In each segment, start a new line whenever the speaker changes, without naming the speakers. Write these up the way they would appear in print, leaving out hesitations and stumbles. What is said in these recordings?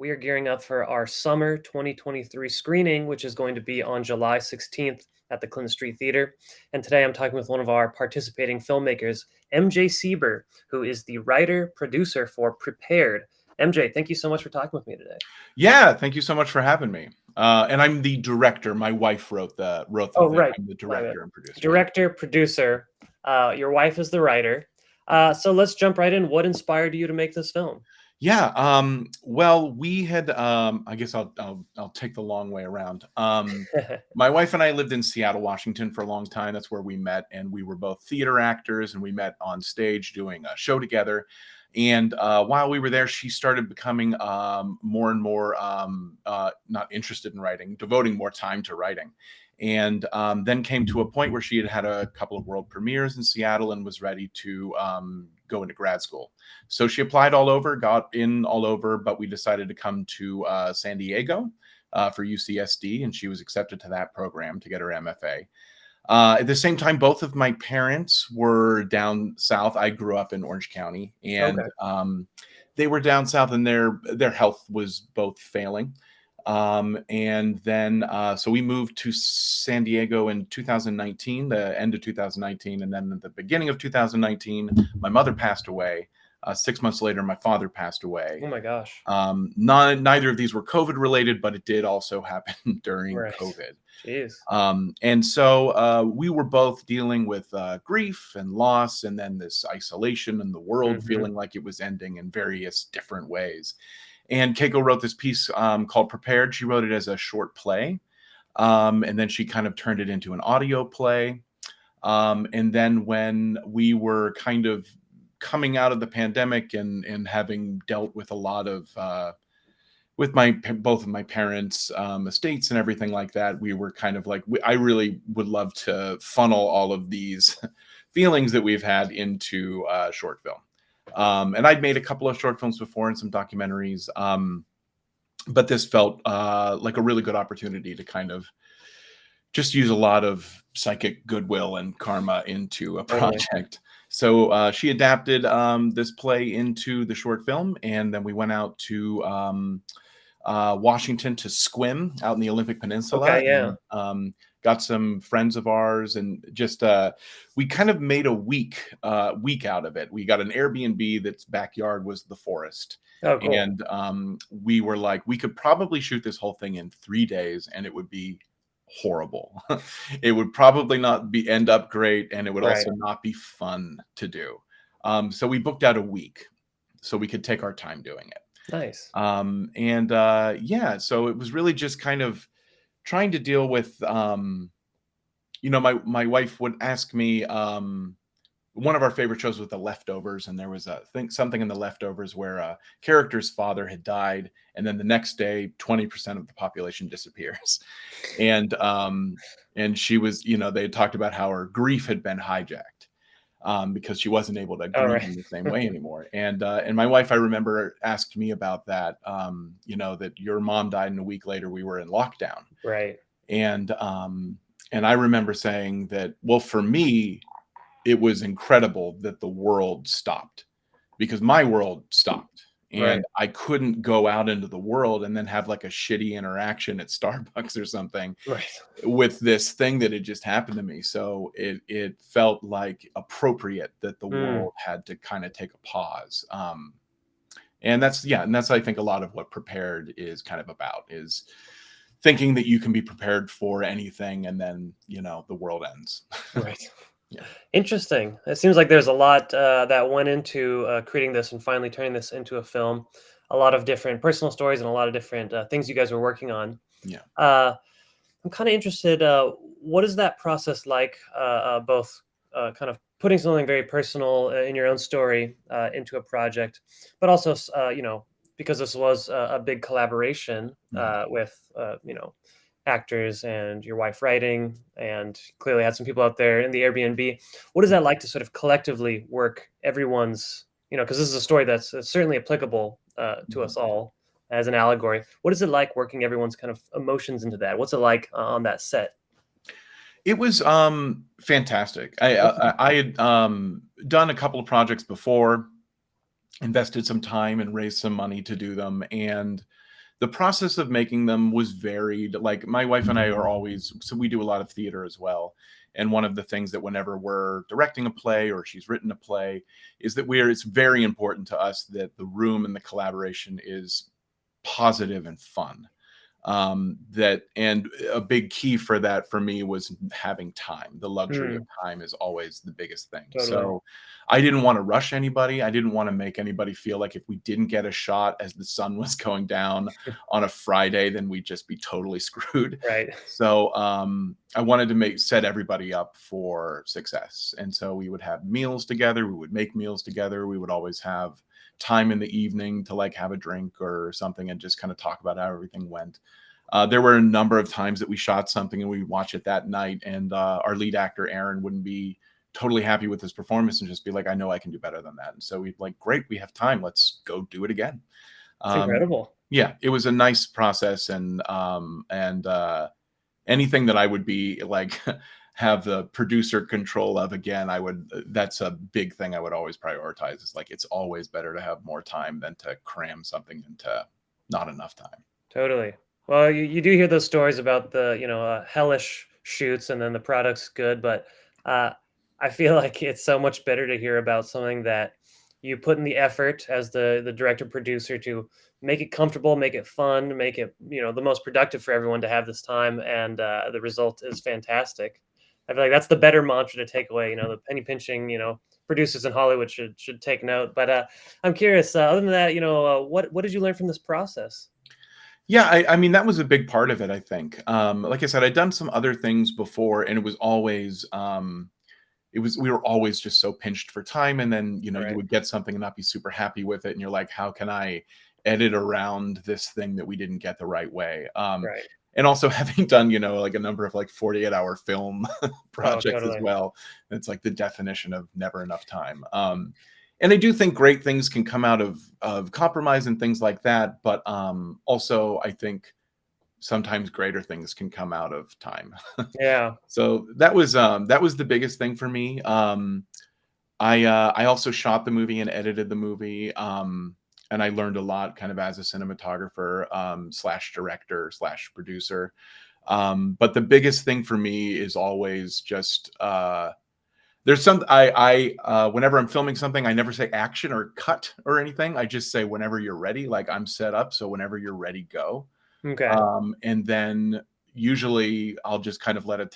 we are gearing up for our summer 2023 screening, which is going to be on July 16th at the Clinton Street Theater. And today I'm talking with one of our participating filmmakers, MJ Sieber, who is the writer, producer for Prepared. MJ, thank you so much for talking with me today.
Yeah, thank you so much for having me. And I'm the director. My wife wrote the
Oh,
thing.
right.
I'm the
My bad.
director and producer. Yeah.
Director, producer. Your wife is the writer. So let's jump right in. What inspired you to make this film?
Yeah. Well, we had. I guess I'll take the long way around. My wife and I lived in Seattle, Washington, for a long time. That's where we met, and we were both theater actors, and we met on stage doing a show together. And while we were there, she started becoming more and more not interested in writing, devoting more time to writing. And then came to a point where she had a couple of world premieres in Seattle and was ready to go into grad school. So she applied all over, got in all over, but we decided to come to San Diego for UCSD, and she was accepted to that program to get her MFA. At the same time, both of my parents were down south. I grew up in Orange County, and
Okay.
they were down south, and their health was both failing. And then so we moved to San Diego in 2019, the end of 2019, and then at the beginning of 2019, my mother passed away. 6 months later, my father passed away.
Oh my gosh.
Neither of these were COVID related, but it did also happen during
Right.
COVID.
Jeez.
And so we were both dealing with grief and loss, and then this isolation and the world
Hmm.
feeling like it was ending in various different ways. And Keiko wrote this piece called Prepared. She wrote it as a short play. And then she kind of turned it into an audio play. And then when we were kind of coming out of the pandemic and having dealt with a lot of with both of my parents' estates and everything like that, we were kind of like, I really would love to funnel all of these feelings that we've had into a short film. And I'd made a couple of short films before and some documentaries, but this felt like a really good opportunity to kind of just use a lot of psychic goodwill and karma into a
Totally.
project. So she adapted this play into the short film, and then we went out to Washington to Squim out in the Olympic Peninsula,
Okay, yeah.
and got some friends of ours, and just we kind of made a week out of it. We got an Airbnb that's backyard was the forest,
Oh, cool.
and we were like, we could probably shoot this whole thing in 3 days, and it would be horrible. It would probably not be end up great, and it would
Right.
also not be fun to do. So we booked out a week so we could take our time doing it.
Nice.
And yeah, so it was really just kind of trying to deal with my wife would ask me one of our favorite shows was The Leftovers, and there was something in The Leftovers where a character's father had died, and then the next day 20% of the population disappears. And she was, they had talked about how her grief had been hijacked because she wasn't able to
All
grieve
right.
in the same way anymore. And my wife, I remember, asked me about that. That your mom died, and a week later we were in lockdown.
Right.
And I remember saying that, well, for me, it was incredible that the world stopped, because my world stopped.
Right.
And I couldn't go out into the world and then have like a shitty interaction at Starbucks or something
Right.
with this thing that had just happened to me. So it felt like appropriate that the
Mm,
world had to kind of take a pause. And that's I think a lot of what Prepared is kind of about, is thinking that you can be prepared for anything, and then the world ends.
right.
Yeah.
Interesting. It seems like there's a lot that went into creating this and finally turning this into a film. A lot of different personal stories and a lot of different things you guys were working on.
Yeah.
Uh, I'm kind of interested. What is that process like? Both kind of putting something very personal in your own story into a project, but also, because this was a big collaboration
Mhm.
with, actors and your wife writing, and clearly had some people out there in the Airbnb. What is that like to sort of collectively work everyone's, because this is a story that's certainly applicable to
Mhm.
us all as an allegory. What is it like working everyone's kind of emotions into that? What's it like on that set?
It was fantastic.
Okay.
I had done a couple of projects before, invested some time and raised some money to do them, and the process of making them was varied. Like my wife and I are always, so we do a lot of theater as well. And one of the things that whenever we're directing a play or she's written a play is that it's very important to us that the room and the collaboration is positive and fun. That, and a big key for that for me was having time. The luxury of
Mm,
time is always the biggest thing.
totally.
So I didn't want to rush anybody. I didn't want to make anybody feel like if we didn't get a shot as the sun was going down on a Friday, then we'd just be totally screwed.
Right.
So I wanted to set everybody up for success. And so we would have meals together, we would make meals together, we would always have time in the evening to like have a drink or something and just kind of talk about how everything went. There were a number of times that we shot something and we'd watch it that night, and our lead actor Aaron wouldn't be totally happy with his performance and just be like, I know I can do better than that. And so we'd like, great, we have time, let's go do it again.
It's
um,
incredible.
yeah, it was a nice process. And anything that I would be like have the producer control of again, I would, that's a big thing I would always prioritize. Is like, it's always better to have more time than to cram something into not enough time.
Totally. Well, you do hear those stories about the, hellish shoots and then the product's good, but uh, I feel like it's so much better to hear about something that you put in the effort as the director producer to make it comfortable, make it fun, make it, the most productive for everyone to have this time, and the result is fantastic. I feel like that's the better mantra to take away. The penny pinching, producers in Hollywood should take note. But I'm curious. Other than that, what did you learn from this process?
Yeah, I mean, that was a big part of it, I think. Like I said, I'd done some other things before, and it was always, we were always just so pinched for time. And then, you
Right.
would get something and not be super happy with it. And you're like, how can I edit around this thing that we didn't get the right way?
Right.
And also having done, like a number of like 48-hour film
Oh,
projects as
totally.
well. It's like the definition of never enough time. And I do think great things can come out of compromise and things like that. But also I think sometimes greater things can come out of time.
Yeah.
So that was the biggest thing for me. I also shot the movie and edited the movie. And I learned a lot kind of as a cinematographer, slash director slash producer. But the biggest thing for me is always just there's some whenever I'm filming something, I never say action or cut or anything. I just say whenever you're ready, like I'm set up, so whenever you're ready, go.
Okay.
And then usually I'll just kind of let it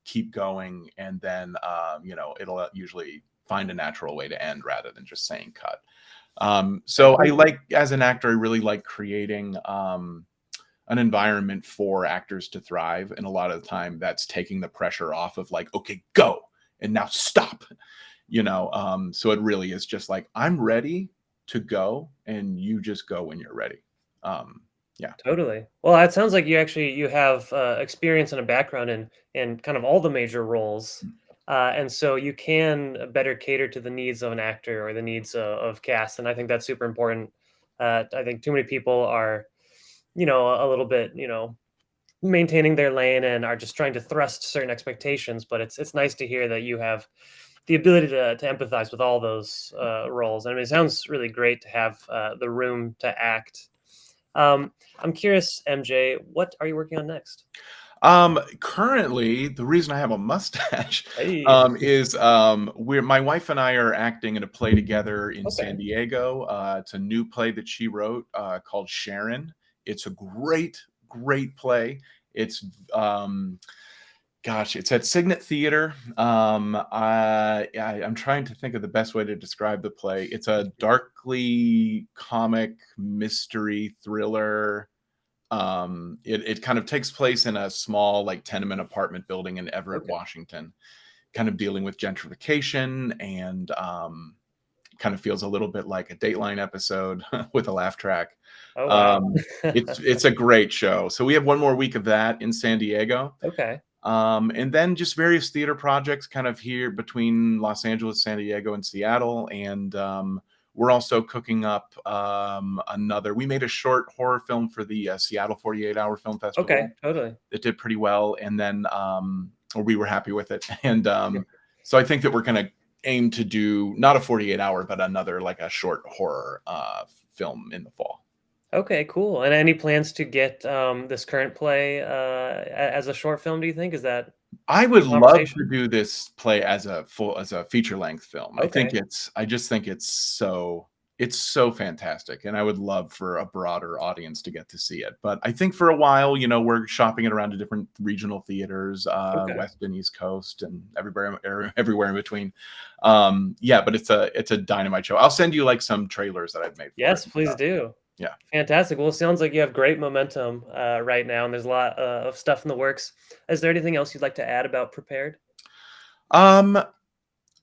keep going, and then it'll usually find a natural way to end rather than just saying cut.
Very
So I
cool.
like, as an actor, I really like creating an environment for actors to thrive, and a lot of the time that's taking the pressure off of like, okay, go, and now stop. So it really is just like, I'm ready to go, and you just go when you're ready. Yeah.
Totally. Well, it sounds like you have experience and a background in kind of all the major roles, and so you can better cater to the needs of an actor or the needs of cast, and I think that's super important. I think too many people are, a little bit, maintaining their lane and are just trying to thrust certain expectations. But it's nice to hear that you have the ability to empathize with all those roles. I mean, it sounds really great to have the room to act. I'm curious, MJ, what are you working on next?
Currently, the reason I have a mustache,
Hey,
is my wife and I are acting in a play together in San
okay,
Diego. It's a new play that she wrote called Sharon. It's a great play. It's gosh, it's at Signet Theater. I'm trying to think of the best way to describe the play. It's a darkly comic mystery thriller. It kind of takes place in a small like tenement apartment building in Everett,
okay.
Washington, kind of dealing with gentrification, and kind of feels a little bit like a Dateline episode with a laugh track.
Oh wow.
Um, it's a great show. So we have one more week of that in San Diego.
Okay,
And then just various theater projects kind of here between Los Angeles, San Diego, and Seattle. And we're also cooking up we made a short horror film for the Seattle 48-hour film
okay,
festival
totally.
that did pretty well. And then, or we were happy with it. And so I think that we're going to aim to do not a 48-hour, but another like a short horror film in the fall.
Okay, cool. And any plans to get this current play as a short film? Do you think is that
I
in
would love to
conversation?
do this play as a feature length film.
Okay,
I just think it's so fantastic, and I would love for a broader audience to get to see it. But I think for a while, we're shopping it around to different regional theaters,
okay.
West and East Coast, and everywhere in between. Yeah, but it's a dynamite show. I'll send you like some trailers that I've made for it
Yes,
and
please
stuff.
do.
Yeah.
Fantastic. Well, it sounds like you have great momentum right now, and there's a lot of stuff in the works. Is there anything else you'd like to add about Prepared?
Um,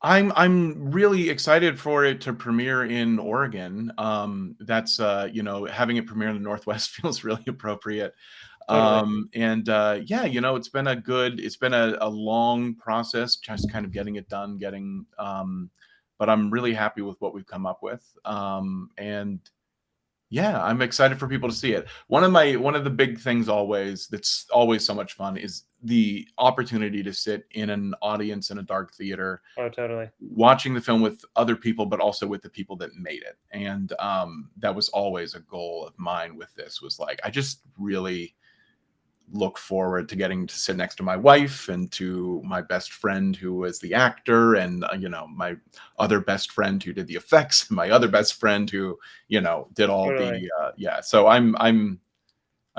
I'm really excited for it to premiere in Oregon. That's having it premiere in the Northwest feels really appropriate.
Totally.
And yeah, it's been a long process, just kind of getting it done, but I'm really happy with what we've come up with. And yeah, I'm excited for people to see it. One of the big things always that's always so much fun is the opportunity to sit in an audience in a dark theater,
Oh, totally.
watching the film with other people, but also with the people that made it. And that was always a goal of mine with this, was like, I just really look forward to getting to sit next to my wife and to my best friend who was the actor, and my other best friend who did the effects, and my other best friend who did all
Totally.
the yeah. So I'm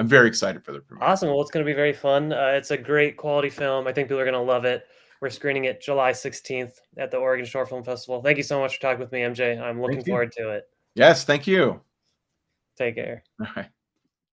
very excited for the premiere.
Awesome. Well, it's going to be very fun. It's a great quality film. I think people are going to love it. We're screening it July 16th at the Oregon Short Film Festival. Thank you so much for talking with me, MJ. I'm looking
Thank you.
forward to it.
Yes, thank you.
Take care.
All right.